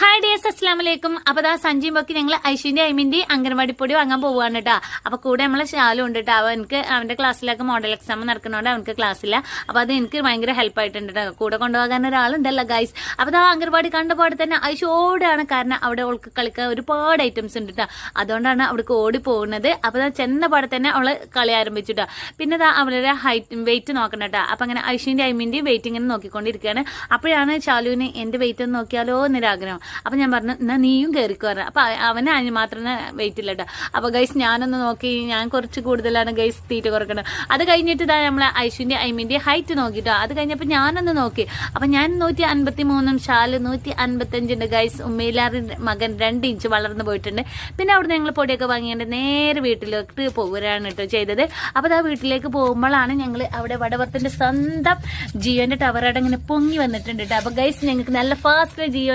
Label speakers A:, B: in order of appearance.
A: Hi dears, അസ്സലാമലൈക്കും. അപ്പൊ ദാ സഞ്ജീവ് ഒക്കെ ഞങ്ങൾ ഐഷിന്റെ ഐമിന്റെ അംഗൻവാടി പൊടി വാങ്ങാൻ പോവാണ് കേട്ടോ. അപ്പൊ കൂടെ നമ്മളെ ശാലും ഉണ്ട് കേട്ടോ. അവനക്ക് അവന്റെ ക്ലാസ്സിലൊക്കെ മോഡൽ എക്സാം നടക്കുന്നതുകൊണ്ട് അവനക്ക് ക്ലാസ്സില്ല. അപ്പൊ അത് എനിക്ക് ഭയങ്കര ഹെൽപ്പ് ആയിട്ടുണ്ട് കേട്ടോ. കൂടെ കൊണ്ടുപോകാൻ ഒരാളുണ്ടല്ലോ ഗൈസ്. അപ്പൊ ദാ അംഗൻവാടി കണ്ടപാട് തന്നെ ഐഷ് ഓടാണ്. കാരണം അവിടെ അവൾക്ക് കളിക്കാൻ ഒരുപാട് ഐറ്റംസ് ഉണ്ട് കേട്ടോ. അതുകൊണ്ടാണ് അവിടേക്ക് ഓടി പോകുന്നത്. അപ്പൊ ദാ ചെന്നപാടെ തന്നെ അവള് കളി ആരംഭിച്ചിട്ടോ. പിന്നെ ദാ അവളുടെ വെയിറ്റ് നോക്കണം കേട്ടോ. അപ്പൊ അങ്ങനെ ഐഷിന്റെ ഐമിന്റെ വെയിറ്റ് ഇങ്ങനെ നോക്കിക്കൊണ്ടിരിക്കുകയാണ്. അപ്പോഴാണ് ശാലുവിന് എന്റെ വെയിറ്റ് ഒന്ന് നോക്കിയാലോ എന്നൊരാഗ്രഹം. അപ്പൊ ഞാൻ പറഞ്ഞു, എന്നാ നീയും കയറിക്കോ പറഞ്ഞു. അപ്പൊ അവന് അതിന് മാത്രമേ വെയിറ്റ് ഇല്ല കേട്ടോ. അപ്പൊ ഗൈസ് ഞാനൊന്ന് നോക്കി, ഞാൻ കുറച്ച് കൂടുതലാണ് ഗൈസ് തീറ്റ കുറക്കണം. അത് കഴിഞ്ഞിട്ട് ഇതാ നമ്മളെ ഐഷിന്റെ ഐമിന്റെ ഹൈറ്റ് നോക്കിട്ടോ. അത് കഴിഞ്ഞപ്പോ ഞാനൊന്ന് നോക്കി. അപ്പൊ ഞാൻ 153 ഷാല് 155 ഗൈസ്. ഉമ്മയിലാറ് മകൻ 2 ഇഞ്ച് വളർന്നു പോയിട്ടുണ്ട്. പിന്നെ അവിടെ ഞങ്ങൾ പൊടിയൊക്കെ വാങ്ങിയിട്ട് നേരെ വീട്ടിലേക്ക് പോകാനാണ് കേട്ടോ ചെയ്തത്. അപ്പൊ ആ വീട്ടിലേക്ക് പോകുമ്പോഴാണ് ഞങ്ങൾ അവിടെ വടവർത്തിന്റെ സ്വന്തം ജിയോന്റെ ടവർ അവിടെ ഇങ്ങനെ പൊങ്ങി വന്നിട്ടുണ്ട് കേട്ടോ. അപ്പൊ ഗൈസ് ഞങ്ങൾക്ക് നല്ല ഫാസ്റ്റ് ജിയോ